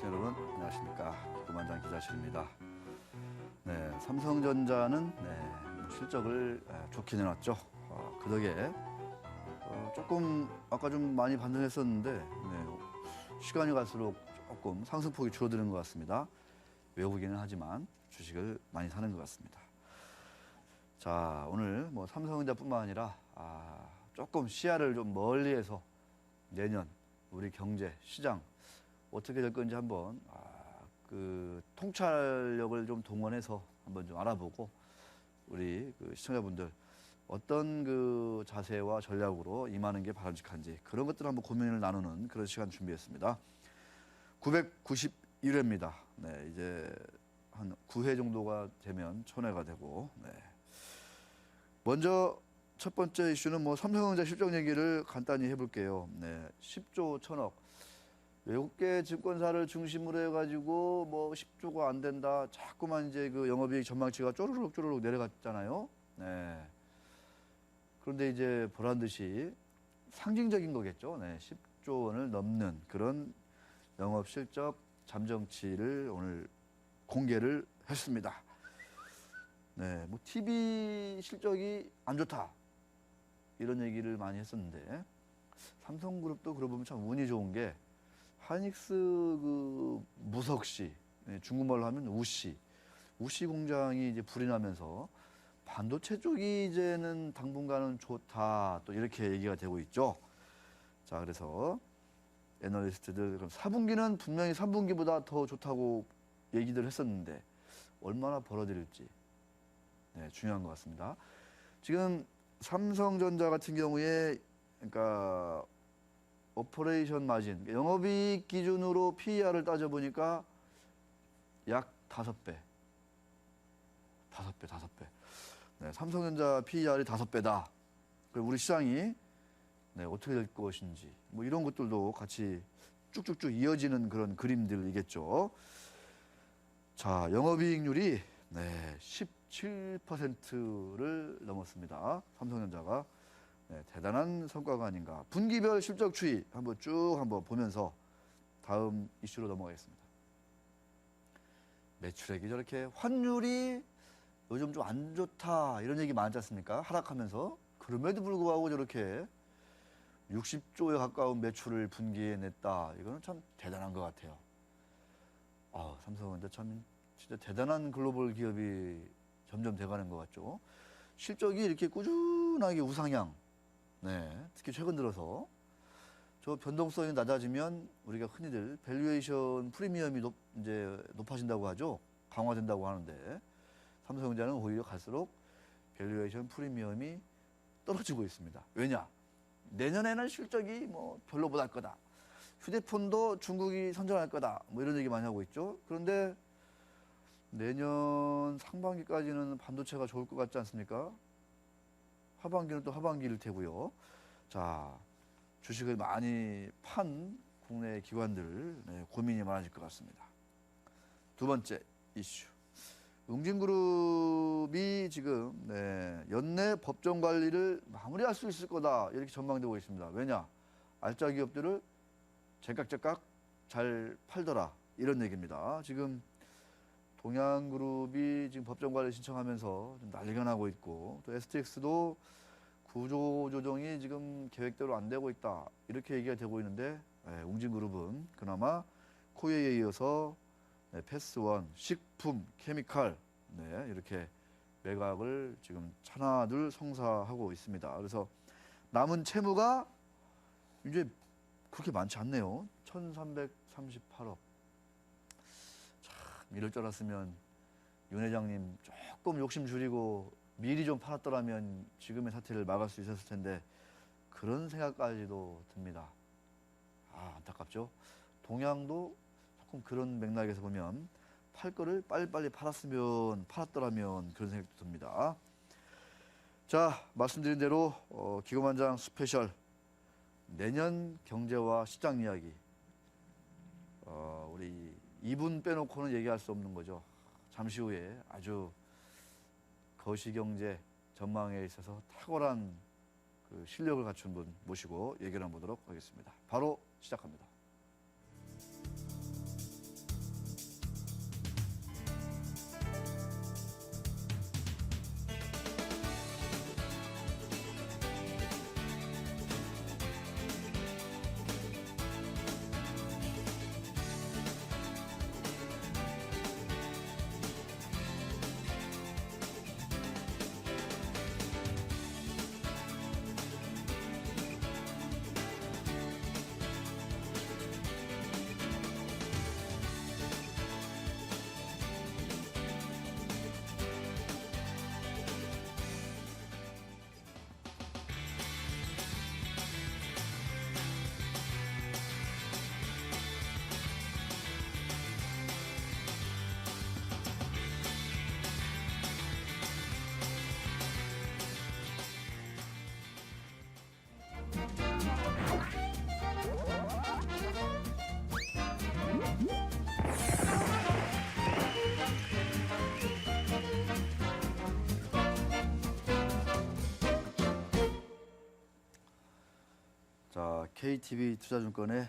시청자 여러분 안녕하십니까. 기고만장 기자실입니다. 네, 삼성전자는 실적을 좋게 내놨죠. 그 덕에 조금 아까 좀 많이 반등했었는데 시간이 갈수록 조금 상승폭이 줄어드는 것 같습니다. 외국이긴 하지만 주식을 많이 사는 것 같습니다. 자, 오늘 뭐 삼성전자뿐만 아니라 조금 시야를 좀 멀리해서 내년 우리 경제, 시장 어떻게 될 건지 한번 그 통찰력을 좀 동원해서 한번 좀 알아보고 우리 그 시청자분들 어떤 그 자세와 전략으로 임하는 게 바람직한지 그런 것들을 한번 고민을 나누는 그런 시간 준비했습니다. 991회입니다. 네, 이제 한 9회 정도가 되면 1000회가 되고, 먼저 첫 번째 이슈는 뭐 삼성전자 실적 얘기를 간단히 해볼게요. 10조 1000억. 외국계 증권사를 중심으로 해가지고 뭐 10조가 안 된다. 자꾸만 이제 그 영업이익 전망치가 쪼르륵 내려갔잖아요. 그런데 이제 보란 듯이 상징적인 거겠죠. 10조 원을 넘는 그런 영업 실적 잠정치를 오늘 공개를 했습니다. 뭐 TV 실적이 안 좋다 이런 얘기를 많이 했었는데 삼성그룹도 그러고 보면 참 운이 좋은 게 하이닉스 그 무석시, 중국말로 하면 우시 공장이 이제 불이 나면서 반도체 쪽이 이제는 당분간은 좋다 또 이렇게 얘기가 되고 있죠. 자, 그래서 애널리스트들 그럼 4분기는 분명히 3분기보다 더 좋다고 얘기들 했었는데 얼마나 벌어들일지 중요한 것 같습니다. 지금 삼성전자 같은 경우에 그러니까 오퍼레이션 마진, 영업이익 기준으로 PER을 따져보니까 약 5배. 삼성전자 PER이 5배다. 그리고 우리 시장이 어떻게 될 것인지 뭐 이런 것들도 같이 쭉쭉쭉 이어지는 그런 그림들이겠죠. 자, 영업이익률이 17%를 넘었습니다. 삼성전자가. 대단한 성과가 아닌가. 분기별 실적 추이 한번 보면서 다음 이슈로 넘어가겠습니다. 매출액이 저렇게 환율이 요즘 좀 안 좋다 이런 얘기 많지 않습니까? 하락하면서. 그럼에도 불구하고 저렇게 60조에 가까운 매출을 분기에 냈다. 이거는 참 대단한 것 같아요. 삼성전자 참 진짜 대단한 글로벌 기업이 점점 돼가는 것 같죠. 실적이 이렇게 꾸준하게 우상향. 특히 최근 들어서 저 변동성이 낮아지면 우리가 흔히들 밸류에이션 프리미엄이 높아진다고 하죠. 강화된다고 하는데 삼성전자는 오히려 갈수록 밸류에이션 프리미엄이 떨어지고 있습니다. 왜냐? 내년에는 실적이 뭐 별로 못할 거다. 휴대폰도 중국이 선전할 거다. 뭐 이런 얘기 많이 하고 있죠. 그런데 내년 상반기까지는 반도체가 좋을 것 같지 않습니까? 하반기는 또 하반기일 테고요. 자, 주식을 많이 판 국내 기관들 고민이 많아질 것 같습니다. 두 번째 이슈. 웅진그룹이 지금 연내 법정 관리를 마무리할 수 있을 거다 이렇게 전망되고 있습니다. 왜냐? 알짜 기업들을 제깍제깍 잘 팔더라 이런 얘기입니다. 지금 동양그룹이 지금 법정 관리 신청하면서 좀 난리가 나고 있고 또 STX도 구조 조정이 지금 계획대로 안 되고 있다 이렇게 얘기가 되고 있는데 웅진그룹은 그나마 코웨이에 이어서 패스원, 식품, 케미칼 이렇게 매각을 지금 하나둘 성사하고 있습니다. 그래서 남은 채무가 이제 그렇게 많지 않네요. 1338억. 참 이럴 줄 알았으면 윤 회장님 조금 욕심 줄이고 미리 좀 팔았더라면 지금의 사태를 막을 수 있었을 텐데 그런 생각까지도 듭니다. 안타깝죠. 동양도 조금 그런 맥락에서 보면 팔 거를 빨리빨리 팔았더라면 그런 생각도 듭니다. 자, 말씀드린 대로 기고만장 스페셜 내년 경제와 시장 이야기 우리 2분 빼놓고는 얘기할 수 없는 거죠. 잠시 후에 아주 거시경제 전망에 있어서 탁월한 그 실력을 갖춘 분 모시고 얘기를 한번 보도록 하겠습니다. 바로 시작합니다. 자, KTB 투자증권의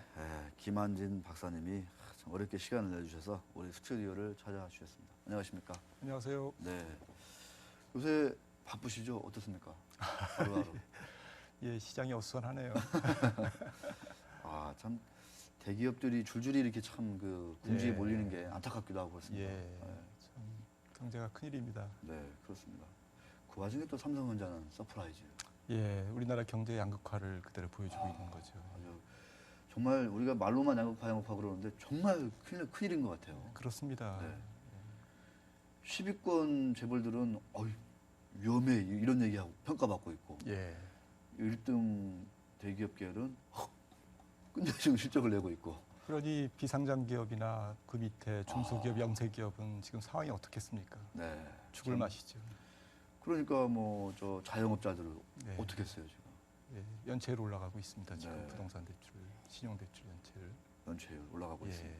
김한진 박사님이 참 어렵게 시간을 내주셔서 우리 스튜디오를 찾아주셨습니다. 안녕하십니까? 안녕하세요. 네. 요새 바쁘시죠? 어떻습니까? 하루하루. 예, 시장이 어수선하네요. 아, 참 대기업들이 줄줄이 이렇게 참 그 궁지에 예. 몰리는 게 안타깝기도 하고 그렇습니다. 예, 참 경제가 큰일입니다. 네, 그렇습니다. 그 와중에 또 삼성전자는 서프라이즈. 예, 우리나라 경제 양극화를 그대로 보여주고 있는 거죠. 아주 정말 우리가 말로만 양극화 그러는데 정말 큰일인 것 같아요. 그렇습니다. 네. 10위권 재벌들은 위험해 이런 얘기하고 평가받고 있고 예, 1등 대기업 계열은 끝내주는 실적을 내고 있고. 그러니 비상장 기업이나 그 밑에 중소기업, 영세기업은 지금 상황이 어떻겠습니까? 네. 죽을 참, 맛이죠. 그러니까 뭐 저 자영업자들 네. 어떻게 했어요 지금? 예, 연체율 올라가고 있습니다. 지금 네. 부동산 대출, 신용 대출 연체율. 연체율 올라가고 예, 있습니다.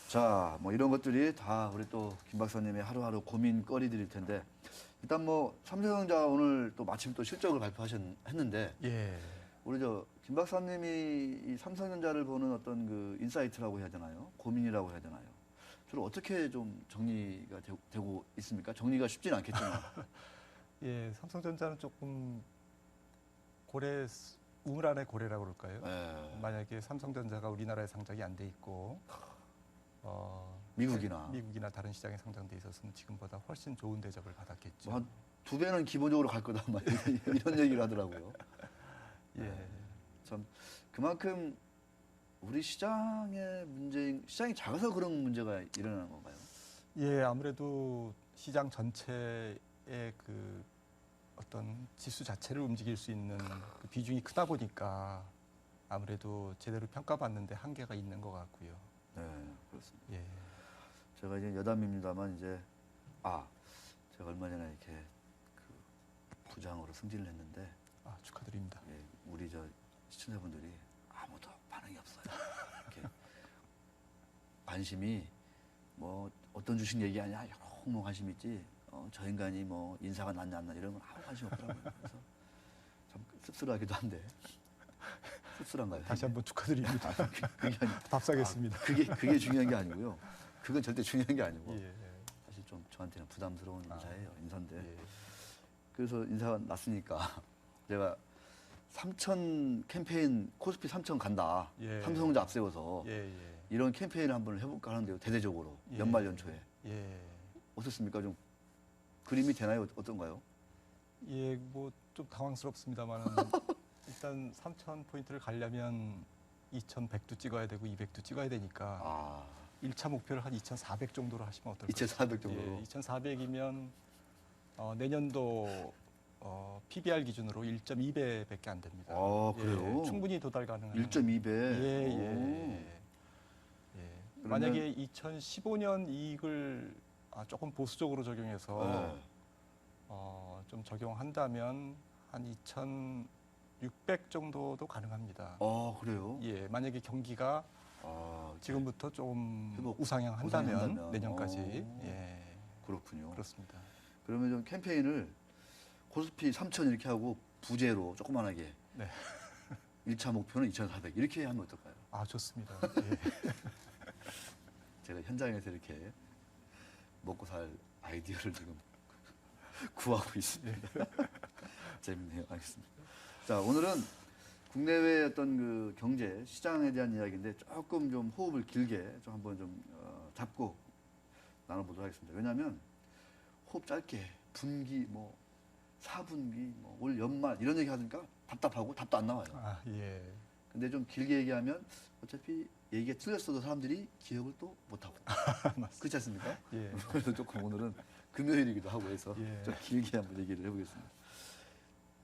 자, 뭐 이런 것들이 다 우리 또 김 박사님의 하루하루 고민거리들일 텐데 일단 뭐 삼성전자 오늘 또 마침 또 실적을 발표했는데 예, 우리 저 김 박사님이 이 삼성전자를 보는 어떤 그 인사이트라고 해야 되나요? 고민이라고 해야 되나요? 주로 어떻게 좀 정리가 되고 있습니까? 정리가 쉽지는 않겠지만. 예, 삼성전자는 조금 우물 안의 고래라고 그럴까요? 예. 만약에 삼성전자가 우리나라에 상장이 안 돼 있고 미국이나 다른 시장에 상장돼 있었으면 지금보다 훨씬 좋은 대접을 받았겠죠. 뭐 한 2배는 기본적으로 갈 거다 막 이런 얘기를 하더라고요. 예, 참 그만큼 우리 시장이 작아서 그런 문제가 일어나는 건가요? 예, 아무래도 시장 전체의 그 어떤 지수 자체를 움직일 수 있는 그 비중이 크다 보니까 아무래도 제대로 평가받는데 한계가 있는 것 같고요. 네, 그렇습니다. 예, 제가 이제 여담입니다만 이제 제가 얼마 전에 이렇게 그 부장으로 승진을 했는데 축하드립니다. 예, 우리 저 시청자분들이 아무도 반응이 없어요. 이렇게 관심이 뭐 어떤 주식 얘기하냐 여러 관심 있지. 저 인간이 뭐 인사가 낫냐 안 낫냐 이런 건 아무 관심 없더라고요. 그래서 참 씁쓸하기도 한데 씁쓸한가요? 다시 한번 축하드립니다. 그게 밥 사겠습니다. 그게 중요한 게 아니고요. 그건 절대 중요한 게 아니고 예, 사실 좀 저한테는 부담스러운 인사인데 예. 그래서 인사가 났으니까 제가 3천 캠페인 코스피 3천 간다. 예. 삼성전자 앞세워서 예, 이런 캠페인을 한번 해볼까 하는데요. 대대적으로 예. 연말 연초에 예, 어떻습니까? 좀 그림이 되나요? 어떤가요? 예, 뭐 좀 당황스럽습니다만 일단 3,000포인트를 가려면 2,100도 찍어야 되고 200도 찍어야 되니까 1차 목표를 한 2,400 정도로 하시면 어떨까요? 2,400 정도로. 예, 2,400이면 내년도 PBR 기준으로 1.2배밖에 안 됩니다. 그래요? 예, 충분히 도달 가능한. 1.2배. 예. 만약에 2015년 이익을 조금 보수적으로 적용해서 좀 적용한다면 한 2,600 정도도 가능합니다. 그래요? 예, 만약에 경기가 지금부터 좀 우상향 우상향한다면. 한다면 내년까지. 예, 그렇군요. 그렇습니다. 그러면 좀 캠페인을 코스피 3천 이렇게 하고 부재로 조그만하게. 네. 1차 목표는 2,400 이렇게 하면 어떨까요? 좋습니다. 예. 제가 현장에서 이렇게 먹고 살 아이디어를 지금 구하고 있습니다. 재밌네요. 알겠습니다. 자, 오늘은 국내외 어떤 그 경제 시장에 대한 이야기인데 조금 좀 호흡을 길게 좀 한번 좀 잡고 나눠보도록 하겠습니다. 왜냐하면 호흡 짧게 분기 뭐 4분기 뭐 올 연말 이런 얘기 하니까 답답하고 답도 안 나와요. 예. 근데 좀 길게 얘기하면 어차피 얘기가 틀렸어도 사람들이 기억을 또 못하고 그렇지 않습니까? 예. 그래서 조금 오늘은 금요일이기도 하고 해서 예. 좀 길게 한번 얘기를 해보겠습니다.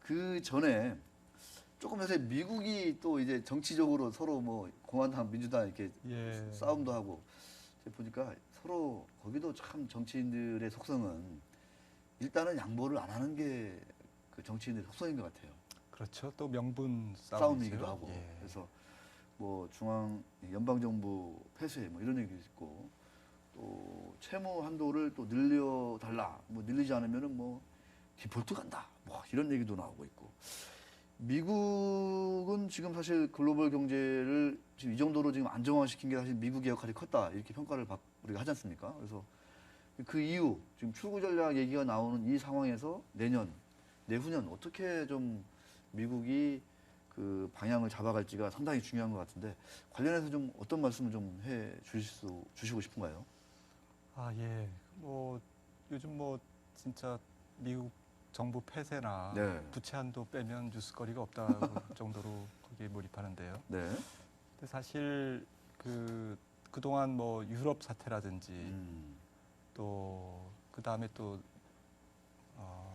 그 전에 조금 요새 미국이 또 이제 정치적으로 서로 뭐 공화당, 민주당 이렇게 예. 싸움도 하고 보니까 서로 거기도 참 정치인들의 속성은 일단은 양보를 안 하는 게 그 정치인들의 속성인 것 같아요. 그렇죠. 또 명분 싸움이기도 하고 예. 그래서 뭐 중앙 연방정부 폐쇄 뭐 이런 얘기도 있고 또 채무 한도를 또 늘려달라 뭐 늘리지 않으면은 뭐 디폴트 간다 뭐 이런 얘기도 나오고 있고 미국은 미국은 지금 사실 글로벌 경제를 지금 이 정도로 지금 안정화시킨 게 사실 미국의 역할이 컸다 이렇게 평가를 우리가 하지 않습니까? 그래서 그 이후 지금 출구 전략 얘기가 나오는 이 상황에서 내년, 내후년 어떻게 좀 미국이 그 방향을 잡아갈지가 상당히 중요한 것 같은데 관련해서 좀 어떤 말씀을 좀 주시고 싶은가요? 아, 예. 뭐 요즘 뭐 진짜 미국 정부 폐쇄나 네. 부채 한도 빼면 뉴스거리가 없다고 정도로 거기에 몰입하는데요. 네. 근데 사실 그동안 뭐 유럽 사태라든지 또 그다음에 또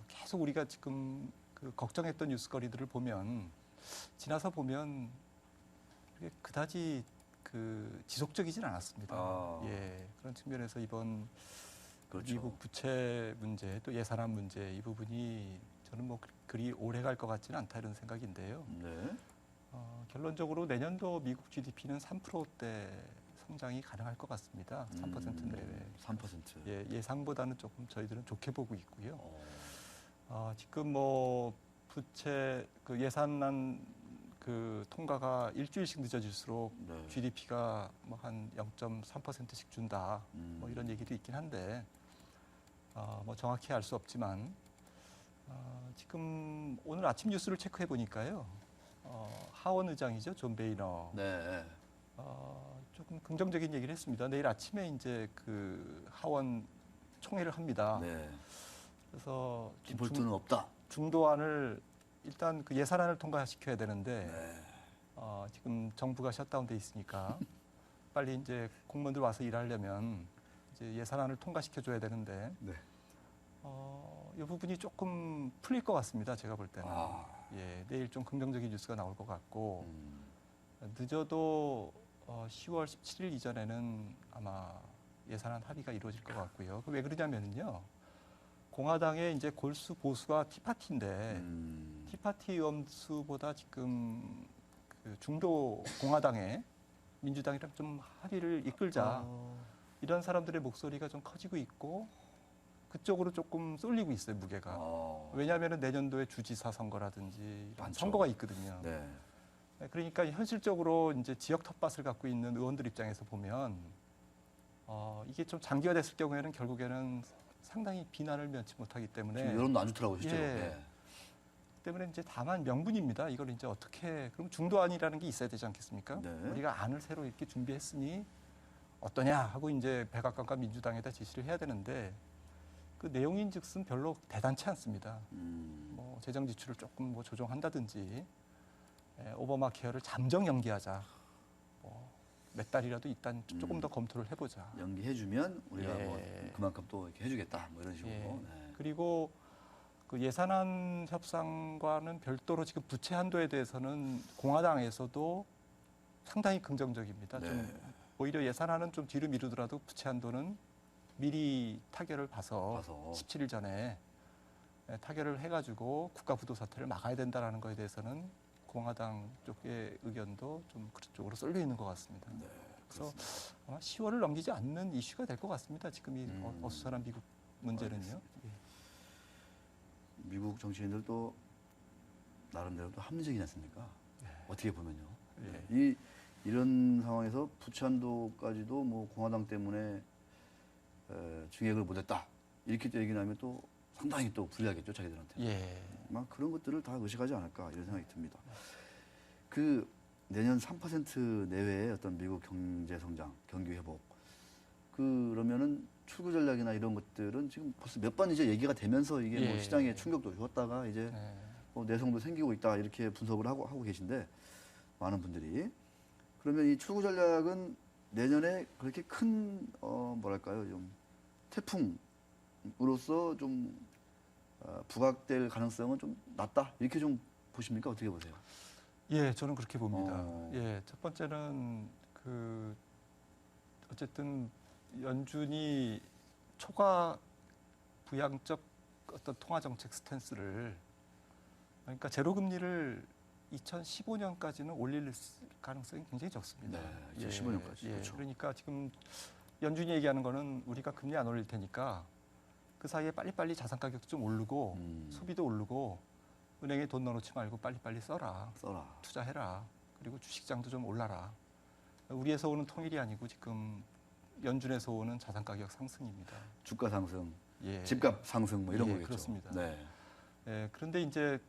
계속 우리가 지금 그 걱정했던 뉴스거리들을 보면 지나서 보면 그게 그다지 그 지속적이진 않았습니다. 아. 예, 그런 측면에서 이번 그렇죠. 미국 부채 문제 또 예산안 문제 이 부분이 저는 뭐 그리 오래 갈 것 같지는 않다 이런 생각인데요. 네. 결론적으로 내년도 미국 GDP는 3%대 성장이 가능할 것 같습니다. 3% 내외. 3%. 예, 예상보다는 조금 저희들은 좋게 보고 있고요. 어. 지금 뭐 부채 그 예산안 그 통과가 일주일씩 늦어질수록 네. GDP가 뭐 한 0.3%씩 준다. 뭐 이런 얘기도 있긴 한데 뭐 정확히 알 수 없지만 지금 오늘 아침 뉴스를 체크해 보니까요. 하원 의장이죠, 존 베이너. 네. 조금 긍정적인 얘기를 했습니다. 내일 아침에 이제 그 하원 총회를 합니다. 네. 그래서 디폴트는 없다. 중도안을 일단 그 예산안을 통과시켜야 되는데 네. 지금 정부가 셧다운돼 있으니까 빨리 이제 공무원들 와서 일하려면 이제 예산안을 통과시켜줘야 되는데 네. 이 부분이 조금 풀릴 것 같습니다. 제가 볼 때는 예, 내일 좀 긍정적인 뉴스가 나올 것 같고 늦어도 10월 17일 이전에는 아마 예산안 합의가 이루어질 것 같고요. 왜 그러냐면요. 공화당의 이제 골수 보수가 티파티인데 티파티 의원 수보다 지금 그 중도 공화당의 민주당이랑 좀 합의를 이끌자 이런 사람들의 목소리가 좀 커지고 있고 그쪽으로 조금 쏠리고 있어요 무게가. 왜냐하면 내년도에 주지사 선거라든지 이런 많죠. 선거가 있거든요. 네. 그러니까 현실적으로 이제 지역 텃밭을 갖고 있는 의원들 입장에서 보면 이게 좀 장기화됐을 경우에는 결국에는 상당히 비난을 면치 못하기 때문에 지금 여론도 안 좋더라고요, 실제로. 예. 네. 때문에 이제 다만 명분입니다. 이걸 이제 어떻게 그럼 중도안이라는 게 있어야 되지 않겠습니까? 네. 우리가 안을 새로 이렇게 준비했으니 어떠냐 하고 이제 백악관과 민주당에다 지시를 해야 되는데 그 내용인즉슨 별로 대단치 않습니다. 뭐 재정 지출을 조금 뭐 조정한다든지 오바마 케어를 잠정 연기하자. 뭐 몇 달이라도 일단 조금 더 검토를 해보자. 연기해주면 우리가 예. 뭐 그만큼 또 이렇게 해주겠다, 뭐 이런 식으로. 예. 네. 그리고 그 예산안 협상과는 별도로 지금 부채 한도에 대해서는 공화당에서도 상당히 긍정적입니다. 네. 좀 오히려 예산안은 좀 뒤로 미루더라도 부채 한도는 미리 타결을 봐서 17일 전에 타결을 해가지고 국가 부도 사태를 막아야 된다라는 거에 대해서는 공화당 쪽의 의견도 좀 그쪽으로 쏠려 있는 것 같습니다. 네, 그래서 아마 10월을 넘기지 않는 이슈가 될 것 같습니다. 지금 이 어수선한 미국 문제는요. 예. 미국 정치인들도 나름대로 또 합리적이지 않습니까? 어떻게 보면요. 예. 이런 상황에서 부채 한도까지도 뭐 공화당 때문에 증액을 못했다. 이렇게 또 얘기 나면 또 상당히 또 불리하겠죠, 자기들한테. 예. 막 그런 것들을 다 의식하지 않을까 이런 생각이 듭니다. 그 내년 3% 내외의 어떤 미국 경제 성장, 경기 회복. 그러면은 출구 전략이나 이런 것들은 지금 벌써 몇 번 이제 얘기가 되면서 이게 뭐 예. 시장에 충격도 주었다가 이제 네. 내성도 생기고 있다 이렇게 분석을 하고 계신데 많은 분들이 그러면 이 출구 전략은 내년에 그렇게 큰 뭐랄까요 좀 태풍으로서 좀 부각될 가능성은 좀 낮다 이렇게 좀 보십니까? 어떻게 보세요? 예, 저는 그렇게 봅니다. 어. 예, 첫 번째는 그 어쨌든 연준이 초과 부양적 어떤 통화 정책 스탠스를 그러니까 제로 금리를 2015년까지는 올릴 가능성이 굉장히 적습니다. 네, 2015년까지. 예, 그렇죠. 그러니까 지금 연준이 얘기하는 거는 우리가 금리 안 올릴 테니까 그 사이에 빨리빨리 자산 가격도 좀 오르고 소비도 오르고 은행에 돈 넣어놓지 말고 빨리빨리 써라. 써라. 투자해라. 그리고 주식장도 좀 올라라. 우리에서 오는 통일이 아니고 지금 연준에서 오는 자산 가격 상승입니다. 주가 상승, 예. 집값 상승 뭐 이런 예, 거겠죠. 그렇습니다. 네. 예, 그런데 이제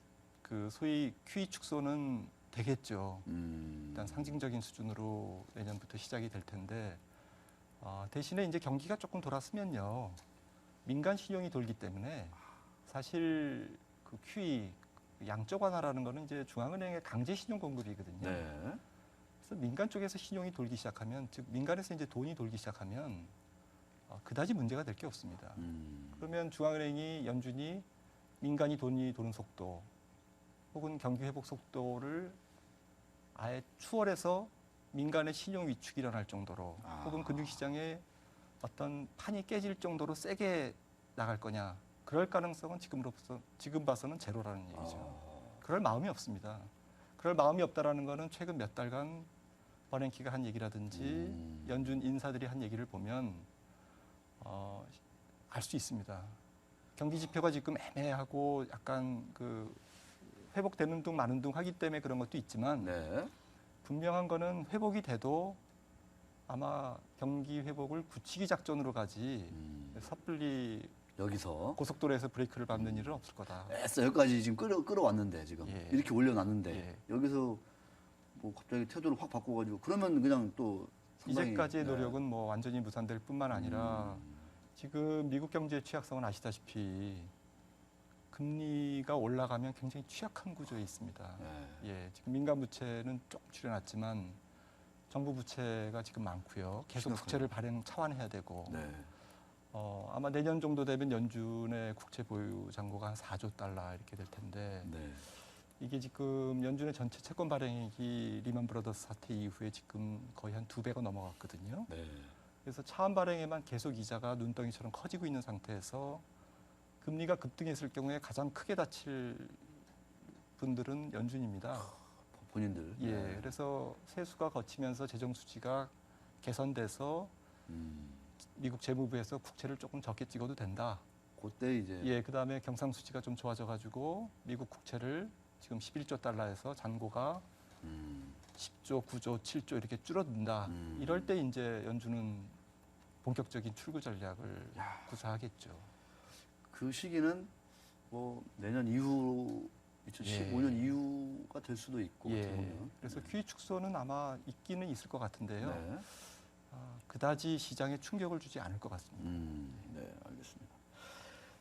그 소위 QE 축소는 되겠죠. 일단 상징적인 수준으로 내년부터 시작이 될 텐데 대신에 이제 경기가 조금 돌았으면요. 민간 신용이 돌기 때문에 사실 그 QE 양적 완화라는 거는 이제 중앙은행의 강제 신용 공급이거든요. 네. 그래서 민간 쪽에서 신용이 돌기 시작하면, 즉 민간에서 이제 돈이 돌기 시작하면 그다지 문제가 될 게 없습니다. 그러면 중앙은행이 연준이 민간이 돈이 도는 속도 혹은 경기 회복 속도를 아예 추월해서 민간의 신용 위축이 일어날 정도로 혹은 금융시장에 어떤 판이 깨질 정도로 세게 나갈 거냐, 그럴 가능성은 지금 봐서는 제로라는 얘기죠. 그럴 마음이 없습니다. 그럴 마음이 없다라는 거는 최근 몇 달간 버냉키가 한 얘기라든지 연준 인사들이 한 얘기를 보면 알 수 있습니다. 경기 지표가 지금 애매하고 약간 그 회복되는 둥 마는 둥 하기 때문에 그런 것도 있지만 네. 분명한 거는 회복이 돼도 아마 경기 회복을 굳히기 작전으로 가지 섣불리 여기서 고속도로에서 브레이크를 밟는 일은 없을 거다. 애써 여기까지 지금 끌어왔는데 지금 예. 이렇게 올려놨는데 예. 여기서 뭐 갑자기 태도를 확 바꿔가지고 그러면 그냥 또 상당히, 이제까지의 네. 노력은 뭐 완전히 무산될 뿐만 아니라 지금 미국 경제의 취약성은 아시다시피 금리가 올라가면 굉장히 취약한 구조에 있습니다. 네. 예, 지금 민간 부채는 조금 줄여놨지만 정부 부채가 지금 많고요. 계속 심각하네요. 국채를 발행 차환해야 되고 네. 아마 내년 정도 되면 연준의 국채 보유 잔고가 한 4조 달러 이렇게 될 텐데 네. 이게 지금 연준의 전체 채권 발행액이 리먼 브러더스 사태 이후에 지금 거의 한 2배가 넘어갔거든요. 네. 그래서 차환 발행에만 계속 이자가 눈덩이처럼 커지고 있는 상태에서 금리가 급등했을 경우에 가장 크게 다칠 분들은 연준입니다. 본인들. 예, 네. 그래서 세수가 거치면서 재정 수지가 개선돼서 미국 재무부에서 국채를 조금 적게 찍어도 된다. 그때 이제 예, 그다음에 경상 수지가 좀 좋아져가지고 미국 국채를 지금 11조 달러에서 잔고가 10조, 9조, 7조 이렇게 줄어든다. 이럴 때 이제 연준은 본격적인 출구 전략을 구사하겠죠. 그 시기는 뭐 내년 이후 2015년 이후가 될 수도 있고 어떻게 예, 보면. 그래서 QE 축소는 아마 있기는 있을 것 같은데요. 네. 그다지 시장에 충격을 주지 않을 것 같습니다. 네, 알겠습니다.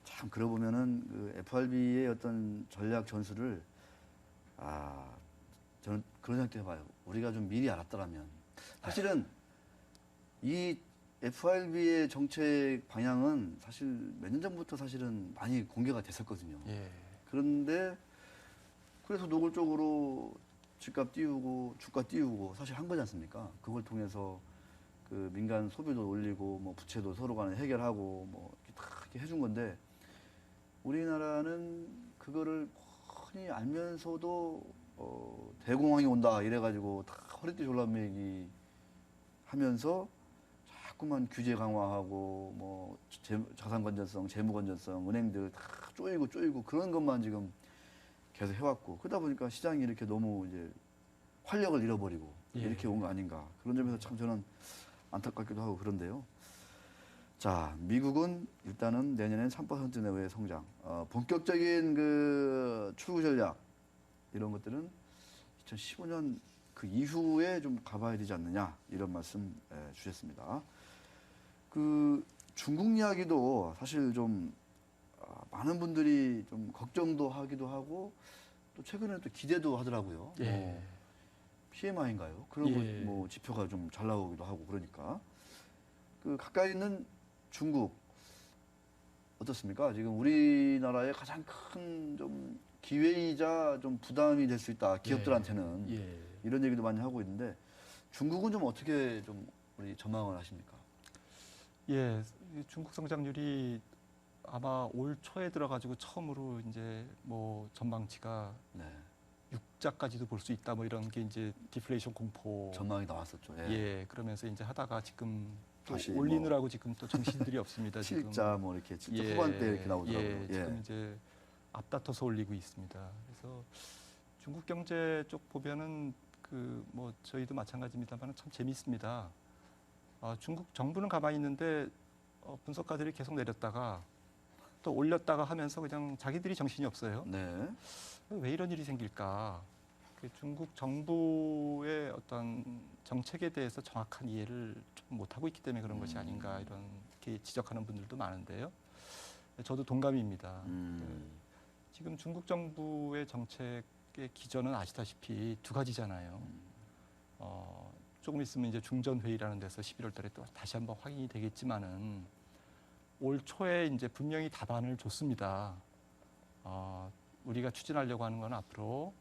참 그러고 보면은 그 FRB의 어떤 전략 전술을 저는 그런 생각도 해봐요. 우리가 좀 미리 알았더라면 사실은 이 FRB의 정책 방향은 사실 몇 년 전부터 사실은 많이 공개가 됐었거든요. 예, 그런데 그래서 노골적으로 집값 띄우고 주가 띄우고 사실 한 거지 않습니까? 그걸 통해서 그 민간 소비도 올리고 뭐 부채도 서로 간에 해결하고 뭐 이렇게 다 이렇게 해준 건데 우리나라는 그거를 뻔히 알면서도 대공황이 온다 이래가지고 다 허리띠 졸라매기 하면서 자꾸만 규제 강화하고 뭐 자산 건전성, 재무 건전성, 은행들 다 쪼이고 그런 것만 지금 계속 해왔고 그러다 보니까 시장이 이렇게 너무 이제 활력을 잃어버리고 이렇게 온 거 아닌가 그런 점에서 참 저는 안타깝기도 하고 그런데요. 자, 미국은 일단은 내년엔 3% 내외의 성장, 본격적인 그 출구 전략 이런 것들은 2015년 그 이후에 좀 가봐야 되지 않느냐 이런 말씀 주셨습니다. 그 중국 이야기도 사실 좀 많은 분들이 좀 걱정도 하기도 하고 또 최근에 또 기대도 하더라고요. 예. 뭐 PMI인가요? 그런 예. 뭐 지표가 좀 잘 나오기도 하고 그러니까 그 가까이 있는 중국 어떻습니까? 지금 우리나라의 가장 큰 좀 기회이자 좀 부담이 될 수 있다 기업들한테는 예. 이런 얘기도 많이 하고 있는데 중국은 좀 어떻게 좀 우리 전망을 하십니까? 예, 이 중국 성장률이 아마 올 초에 들어가지고 처음으로 이제 뭐 전망치가 네. 6자까지도 볼 수 있다 뭐 이런 게 이제 디플레이션 공포. 전망이 나왔었죠. 예, 그러면서 이제 하다가 지금 또 다시 올리느라고 지금 또 정신들이 없습니다. 지금. 7자 뭐 이렇게 7자 후반대 이렇게 나오더라고요. 예, 지금 이제 앞다퉈서 올리고 있습니다. 그래서 중국 경제 쪽 보면은 그 뭐 저희도 마찬가지입니다만 참 재미있습니다. 중국 정부는 가만히 있는데 분석가들이 계속 내렸다가 또 올렸다가 하면서 그냥 자기들이 정신이 없어요. 네. 왜 이런 일이 생길까? 중국 정부의 어떤 정책에 대해서 정확한 이해를 좀 못하고 있기 때문에 그런 것이 아닌가 이렇게 지적하는 분들도 많은데요. 저도 동감입니다. 지금 중국 정부의 정책의 기전은 아시다시피 두 가지잖아요. 조금 있으면 이제 중전회의라는 데서 11월 달에 또 다시 한번 확인이 되겠지만은 올 초에 이제 분명히 답안을 줬습니다. 우리가 추진하려고 하는 건 앞으로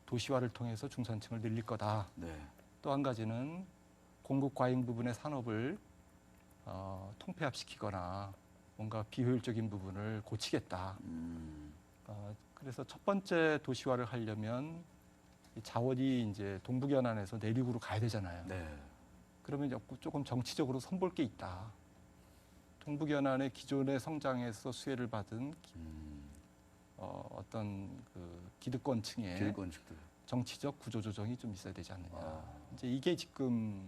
도시화를 통해서 중산층을 늘릴 거다. 네. 또 한 가지는 공급 과잉 부분의 산업을 통폐합시키거나 뭔가 비효율적인 부분을 고치겠다. 그래서 첫 번째 도시화를 하려면 이 자원이 이제 동북연안에서 내륙으로 가야 되잖아요. 네. 그러면 조금 정치적으로 선볼 게 있다. 동북연안의 기존의 성장에서 수혜를 받은 어떤 그 기득권층의 기득권층들. 정치적 구조조정이 좀 있어야 되지 않느냐. 이제 이게 지금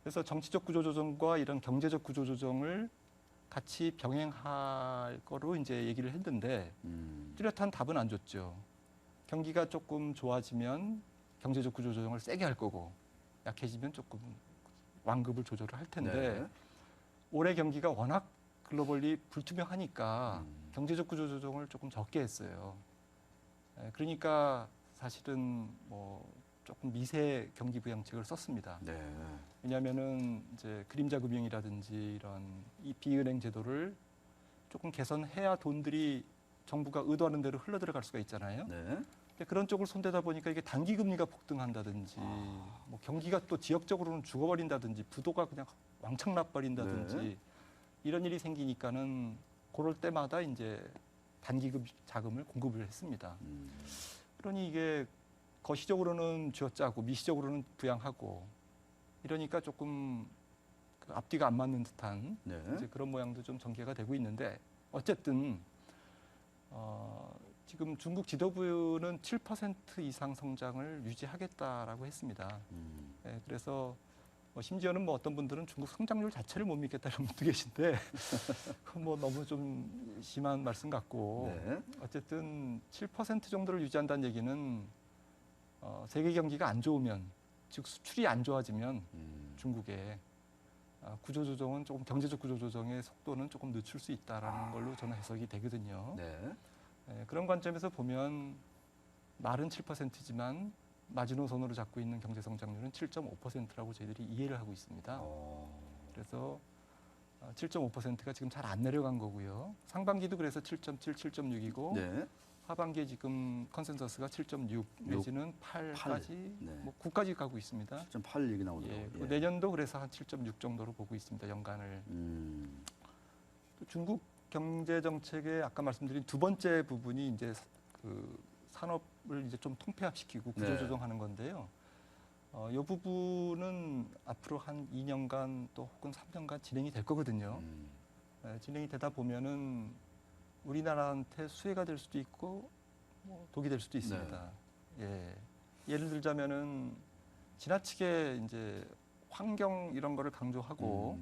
그래서 정치적 구조조정과 이런 경제적 구조조정을 같이 병행할 거로 이제 얘기를 했는데 뚜렷한 답은 안 줬죠. 경기가 조금 좋아지면 경제적 구조조정을 세게 할 거고 약해지면 조금 완급을 조절을 할 텐데 네. 올해 경기가 워낙 글로벌리 불투명하니까 경제적 구조조정을 조금 적게 했어요. 그러니까 사실은 뭐 조금 미세 경기 부양책을 썼습니다. 네. 왜냐하면은 이제 그림자 금융이라든지 이런 이 비은행 제도를 조금 개선해야 돈들이 정부가 의도하는 대로 흘러 들어갈 수가 있잖아요. 네. 근데 그런 쪽을 손대다 보니까 이게 단기 금리가 폭등한다든지 뭐 경기가 또 지역적으로는 죽어버린다든지 부도가 그냥 왕창 나버린다든지 네. 이런 일이 생기니까는 그럴 때마다 이제 단기급 자금을 공급을 했습니다. 그러니 이게 거시적으로는 쥐어짜고 미시적으로는 부양하고 이러니까 조금 그 앞뒤가 안 맞는 듯한 네. 이제 그런 모양도 좀 전개가 되고 있는데 어쨌든 지금 중국 지도부는 7% 이상 성장을 유지하겠다라고 했습니다. 네, 그래서 심지어는 뭐 어떤 분들은 중국 성장률 자체를 못 믿겠다는 분도 계신데 그건 뭐 너무 좀 심한 말씀 같고 네. 어쨌든 7% 정도를 유지한다는 얘기는 세계 경기가 안 좋으면 즉 수출이 안 좋아지면 중국의 구조조정은 조금 경제적 구조조정의 속도는 조금 늦출 수 있다라는 걸로 저는 해석이 되거든요. 네. 그런 관점에서 보면 말은 7%지만 마지노선으로 잡고 있는 경제 성장률은 7.5%라고 저희들이 이해를 하고 있습니다. 그래서 7.5%가 지금 잘 안 내려간 거고요. 상반기도 그래서 7.7, 7.6이고 네. 하반기에 지금 컨센서스가 7.6 내지는 8까지 네. 뭐 9까지 가고 있습니다. 7.8 얘기 나오더라고요. 예, 내년도 그래서 한 7.6 정도로 보고 있습니다. 연간을. 또 중국 경제 정책의 아까 말씀드린 두 번째 부분이 이제 그 산업을 이제 좀 통폐합시키고 구조 네. 조정하는 건데요. 이 부분은 앞으로 한 2년간 또 혹은 3년간 진행이 될 거거든요. 진행이 되다 보면은 우리나라한테 수혜가 될 수도 있고 뭐 독이 될 수도 있습니다. 예. 예를 들자면은 지나치게 이제 환경 이런 거를 강조하고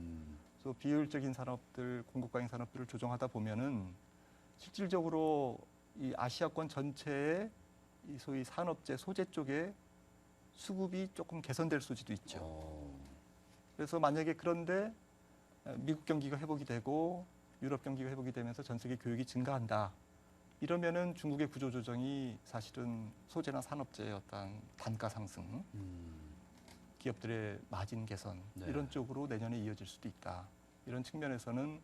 또 비효율적인 산업들, 공급 과잉 산업들을 조정하다 보면은 실질적으로 이 아시아권 전체의 이 소위 산업재 소재 쪽에 수급이 조금 개선될 수도 있죠. 그래서 만약에 그런데 미국 경기가 회복이 되고 유럽 경기가 회복이 되면서 전 세계 교육이 증가한다. 이러면은 중국의 구조 조정이 사실은 소재나 산업재의 어떤 단가 상승, 기업들의 마진 개선 네. 이런 쪽으로 내년에 이어질 수도 있다. 이런 측면에서는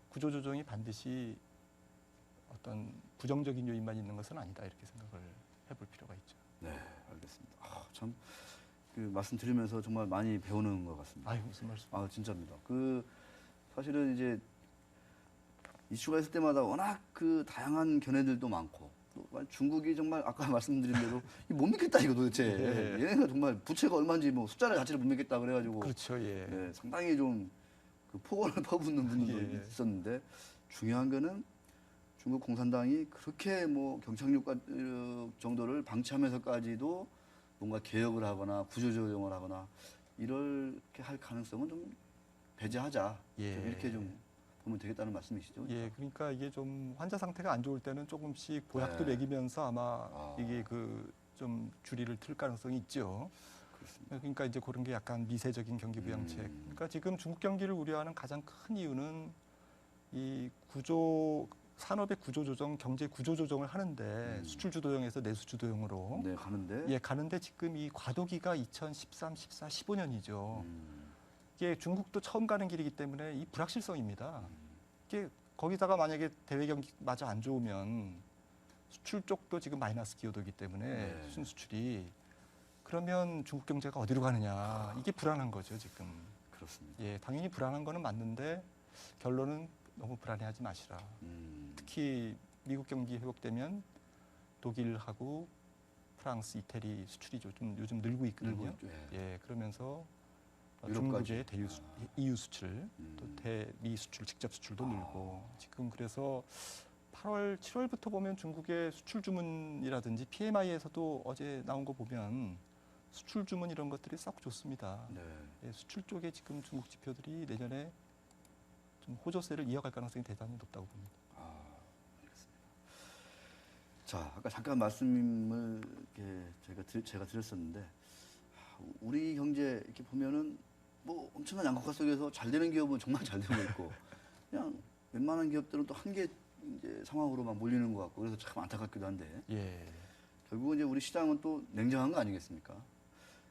구조 조정이 반드시 어떤 부정적인 요인만 있는 것은 아니다. 이렇게 생각을 해볼 필요가 있죠. 네, 알겠습니다. 참 그 말씀 드리면서 정말 많이 배우는 것 같습니다. 아유 무슨 말씀? 진짜입니다. 그 사실은 이제 이슈가 있을 때마다 워낙 그 다양한 견해들도 많고 또 중국이 정말 아까 말씀드린 대로 못 믿겠다 이거 도대체 예. 얘네가 정말 부채가 얼마인지 뭐 숫자를 자체를 못 믿겠다 그래가지고 그렇죠, 예. 네, 상당히 좀 그 폭언을 퍼붓는 분들도 예. 있었는데 중요한 거는 중국 공산당이 그렇게 뭐 경착륙 정도를 방치하면서까지도 뭔가 개혁을 하거나 구조조정을 하거나 이렇게 할 가능성은 좀 배제하자. 예. 좀 이렇게 좀 보면 되겠다는 말씀이시죠? 예, 그러니까 이게 좀 환자 상태가 안 좋을 때는 조금씩 보약도 네. 먹이면서 아마 아. 이게 그 좀 주리를 틀 가능성이 있죠. 그렇습니다. 그러니까 이제 그런 게 약간 미세적인 경기 부양책. 음. 그러니까 지금 중국 경기를 우려하는 가장 큰 이유는 이 구조 산업의 구조 조정, 경제 구조 조정을 하는데 수출 주도형에서 내수 주도형으로 네, 가는데. 예, 가는데 지금 이 과도기가 2013, 14, 15년이죠. 음. 이게 중국도 처음 가는 길이기 때문에 이 불확실성입니다. 이게 거기다가 만약에 대외 경기마저 안 좋으면 수출 쪽도 지금 마이너스 기여도이기 때문에 네. 순수출이 그러면 중국 경제가 어디로 가느냐 이게 불안한 거죠 지금. 그렇습니다. 예, 당연히 불안한 거는 맞는데 결론은 너무 불안해하지 마시라. 특히 미국 경기 회복되면 독일하고 프랑스, 이태리 수출이 좀 요즘 늘고 있거든요. 늘고 있죠. 예, 그러면서 유럽까지. 중국의 EU 수출, 또 대미 수출, 직접 수출도 늘고 지금 그래서 8월, 7월부터 보면 중국의 수출 주문이라든지 PMI에서도 어제 나온 거 보면 수출 주문 이런 것들이 썩 좋습니다. 네. 예, 수출 쪽에 지금 중국 지표들이 내년에 좀 호조세를 이어갈 가능성이 대단히 높다고 봅니다. 자, 아까 잠깐 말씀을 이렇게 제가 드렸었는데 우리 경제 이렇게 보면은 뭐 엄청난 양극화 속에서 잘 되는 기업은 정말 잘 되고 있고 그냥 웬만한 기업들은 또 한계 이제 상황으로만 몰리는 것 같고 그래서 참 안타깝기도 한데 예, 결국은 이제 우리 시장은 또 냉정한 거 아니겠습니까?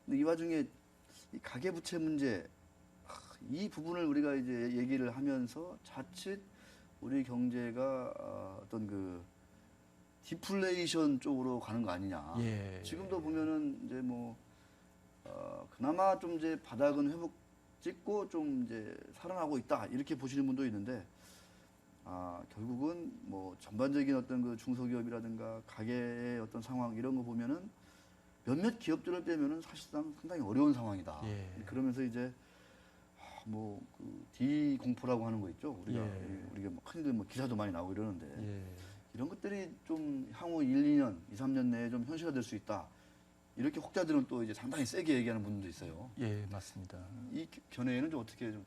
근데 이 와중에 이 가계부채 문제 이 부분을 우리가 이제 얘기를 하면서 자칫 우리 경제가 어떤 그 디플레이션 쪽으로 가는 거 아니냐. 예. 지금도 보면은 이제 뭐 그나마 좀 이제 바닥은 회복 찍고 좀 이제 살아나고 있다 이렇게 보시는 분도 있는데 결국은 뭐 전반적인 어떤 그 중소기업이라든가 가게의 어떤 상황 이런 거 보면은 몇몇 기업들을 빼면은 사실상 상당히 어려운 상황이다. 예. 그러면서 이제 뭐그 디공포라고 하는 거 있죠. 우리가 예. 우리가 뭐 흔히들 뭐 기사도 많이 나오고 이러는데 예. 이런 것들이 좀 향후 1, 2년, 2, 3년 내에 좀 현실화될 수 있다. 이렇게 혹자들은 또 이제 상당히 세게 얘기하는 분들도 있어요. 예, 맞습니다. 이 견해에는 좀 어떻게 좀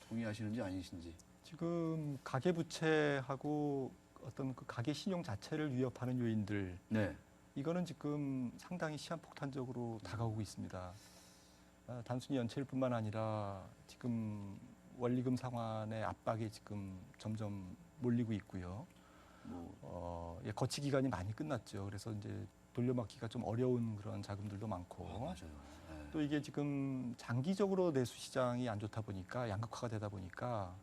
동의하시는지 아니신지. 지금 가계 부채하고 어떤 그 가계 신용 자체를 위협하는 요인들 네. 이거는 지금 상당히 시한폭탄적으로 다가오고 있습니다. 단순히 연체일 뿐만 아니라 지금 원리금 상환의 압박이 지금 점점 몰리고 있고요. 예, 거치 기간이 많이 끝났죠. 그래서 이제 돌려막기가 좀 어려운 그런 자금들도 많고. 맞아요. 네. 또 이게 지금 장기적으로 내수 시장이 안 좋다 보니까 양극화가 되다 보니까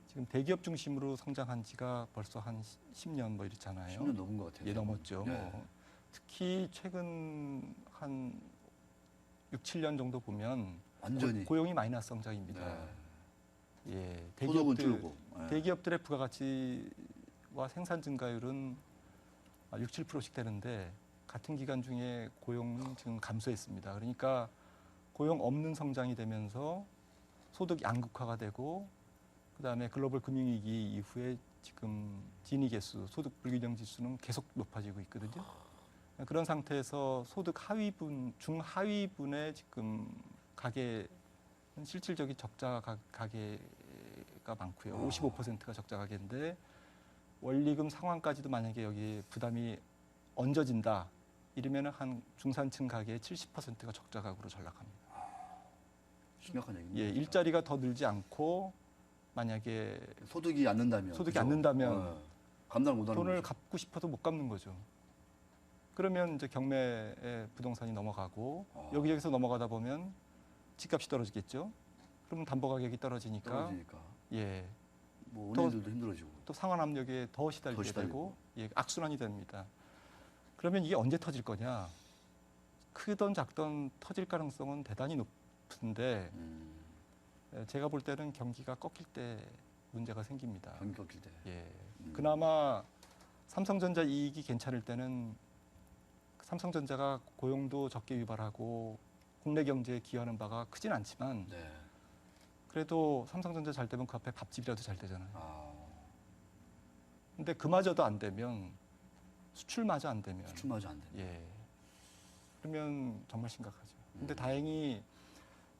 지금 대기업 중심으로 성장한 지가 벌써 한 10년 뭐 이렇잖아요. 10년 넘은 것 같아요. 예, 넘었죠. 네. 뭐. 특히 최근 한 6, 7년 정도 보면 완전히 고용이 마이너스 성장입니다. 네. 예, 소득은 줄고. 네. 대기업들의 부가가치와 생산 증가율은 6, 7%씩 되는데 같은 기간 중에 고용은 지금 감소했습니다. 그러니까 고용 없는 성장이 되면서 소득 양극화가 되고 그다음에 글로벌 금융위기 이후에 지금 지니 개수, 소득 불균형 지수는 계속 높아지고 있거든요. 그런 상태에서 소득 하위분, 중하위분의 지금 가계 실질적인 적자 가계가 많고요. 55%가 적자 가계인데 원리금 상환까지도 만약에 여기 부담이 얹어진다. 이러면은 한 중산층 가계의 70%가 적자 가구로 전락합니다. 심각한 얘기입니다. 예, 일자리가 더 늘지 않고 만약에 소득이 안 는다면. 소득이 그죠? 안 는다면 감당을 못하는 돈을 거죠. 갚고 싶어도 못 갚는 거죠. 그러면 이제 경매에 부동산이 넘어가고 여기저기서 넘어가다 보면 집값이 떨어지겠죠. 그러면 담보 가격이 떨어지니까 떨어지니까. 예, 뭐 은행들도 힘들어지고. 또 상환 압력에 더 시달리게 시달리고. 되고 예, 악순환이 됩니다. 그러면 이게 언제 터질 거냐? 크던 작던 터질 가능성은 대단히 높은데 제가 볼 때는 경기가 꺾일 때 문제가 생깁니다. 경기 꺾일 때. 예, 그나마 삼성전자 이익이 괜찮을 때는 삼성전자가 고용도 적게 유발하고 국내 경제에 기여하는 바가 크진 않지만 네. 그래도 삼성전자 잘 되면 그 앞에 밥집이라도 잘 되잖아요. 근데 그마저도 안 되면 수출마저 안 되면 수출마저 안 되네. 예. 그러면 정말 심각하죠. 근데 다행히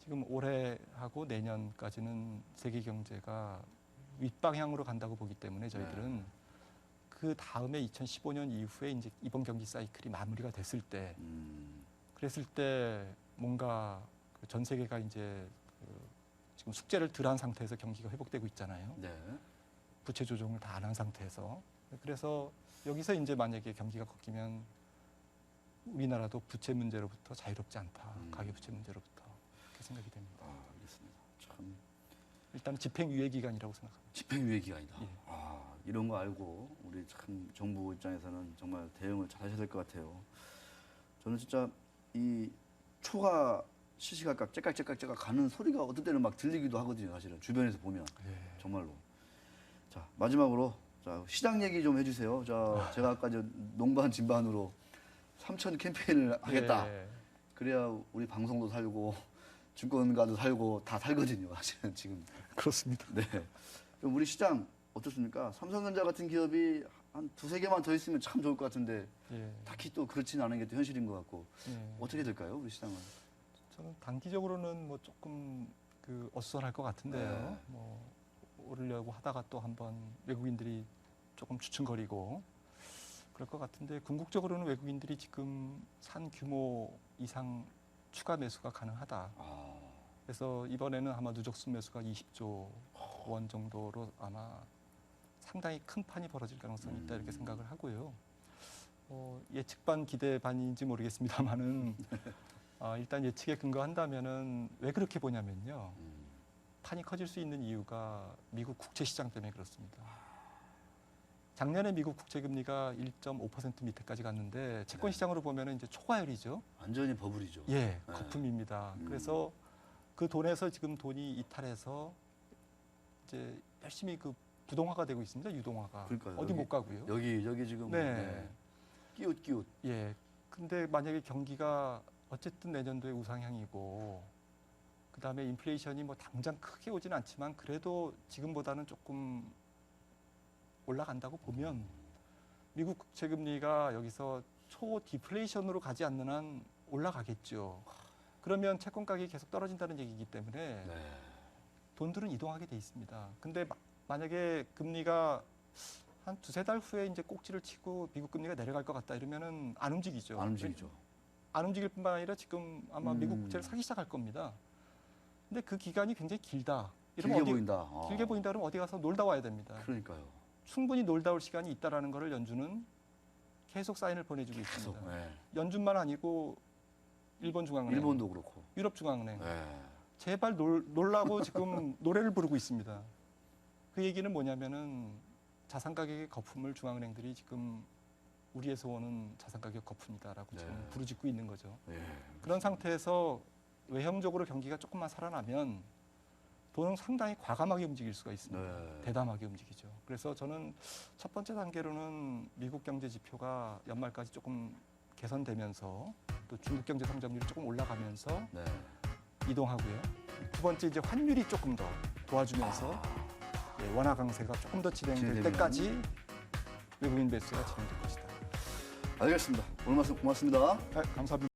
지금 올해하고 내년까지는 세계 경제가 윗방향으로 간다고 보기 때문에 저희들은 그 다음에 2015년 이후에 이제 이번 경기 사이클이 마무리가 됐을 때 그랬을 때 뭔가 그전 세계가 이제 지금 숙제를 덜 한 상태에서 경기가 회복되고 있잖아요. 네. 부채 조정을 다 안 한 상태에서. 그래서 여기서 이제 만약에 경기가 꺾이면 우리나라도 부채 문제로부터 자유롭지 않다. 가계 부채 문제로부터 그렇게 생각이 됩니다. 아, 알겠습니다. 참 일단 집행유예 기간이라고 생각합니다. 집행유예 기간이다. 예. 아, 이런 거 알고 우리 참 정부 입장에서는 정말 대응을 잘 하셔야 될 것 같아요. 저는 진짜 이 초가 시시각각 째깍째깍째깍 가는 소리가 어떤 때는 막 들리기도 하거든요. 사실은 주변에서 보면 정말로. 자, 마지막으로 자, 시장 얘기 좀 해주세요. 자, 제가 아까 저 농반 진반으로 3천 캠페인을 하겠다. 예. 그래야 우리 방송도 살고 증권가도 살고 다 살거든요. 사실은 지금. 그렇습니다. 네. 그럼 우리 시장 어떻습니까? 삼성전자 같은 기업이 한 두세 개만 더 있으면 참 좋을 것 같은데 예. 딱히 또 그렇지는 않은 게 또 현실인 것 같고 예. 어떻게 될까요, 우리 시장은? 저는 단기적으로는 뭐 조금 그 어수선할 것 같은데요. 네. 뭐 오르려고 하다가 또 한번 외국인들이 조금 주춤거리고 그럴 것 같은데 궁극적으로는 외국인들이 지금 산 규모 이상 추가 매수가 가능하다. 아, 그래서 이번에는 아마 누적 순매수가 20조 원 정도로 아마 상당히 큰 판이 벌어질 가능성이 있다 이렇게 생각을 하고요. 예측 반 기대 반인지 모르겠습니다만은 일단 예측에 근거한다면은 왜 그렇게 보냐면요. 판이 커질 수 있는 이유가 미국 국채 시장 때문에 그렇습니다. 작년에 미국 국채 금리가 1.5% 밑에까지 갔는데 채권 시장으로 보면은 이제 초과율이죠. 완전히 버블이죠. 예, 거품입니다. 그래서 그 돈에서 지금 돈이 이탈해서 이제 열심히 그 부동화가 되고 있습니다. 유동화가. 그러니까요. 어디 못 가고요. 여기 지금 네. 끼웃. 예. 근데 만약에 경기가 어쨌든 내년도에 우상향이고 그다음에 인플레이션이 뭐 당장 크게 오진 않지만 그래도 지금보다는 조금 올라간다고 보면 미국 국채 금리가 여기서 초 디플레이션으로 가지 않는 한 올라가겠죠. 그러면 채권 가격이 계속 떨어진다는 얘기이기 때문에 네. 돈들은 이동하게 돼 있습니다. 근데 만약에 금리가 한 두세 달 후에 이제 꼭지를 치고 미국 금리가 내려갈 것 같다 이러면은 안 움직이죠. 안 움직이죠. 안 움직일 뿐만 아니라 지금 아마 미국 국채를 사기 시작할 겁니다. 근데 그 기간이 굉장히 길다. 이러면 길게 보인다. 길게 보인다 그러면 어디 가서 놀다 와야 됩니다. 그러니까요. 충분히 놀다 올 시간이 있다라는 것을 연준은 계속 사인을 보내주고 계속. 있습니다. 네. 연준만 아니고 일본 중앙은행, 일본도 그렇고. 유럽 중앙은행 네. 제발 놀라고 지금 노래를 부르고 있습니다. 그 얘기는 뭐냐면은 자산 가격의 거품을 중앙은행들이 지금 우리에서 오는 자산 가격 거품이다라고 네. 지금 부르짖고 있는 거죠. 네. 그런 상태에서 외형적으로 경기가 조금만 살아나면 돈은 상당히 과감하게 움직일 수가 있습니다. 네. 대담하게 움직이죠. 그래서 저는 첫 번째 단계로는 미국 경제 지표가 연말까지 조금 개선되면서 또 중국 경제 성장률이 조금 올라가면서 네. 이동하고요. 두 번째 이제 환율이 조금 더 도와주면서 원화 강세가 조금 더 진행될 진행되면. 때까지 외국인 매수가 진행될 것이다. 알겠습니다. 오늘 말씀 고맙습니다. 감사합니다.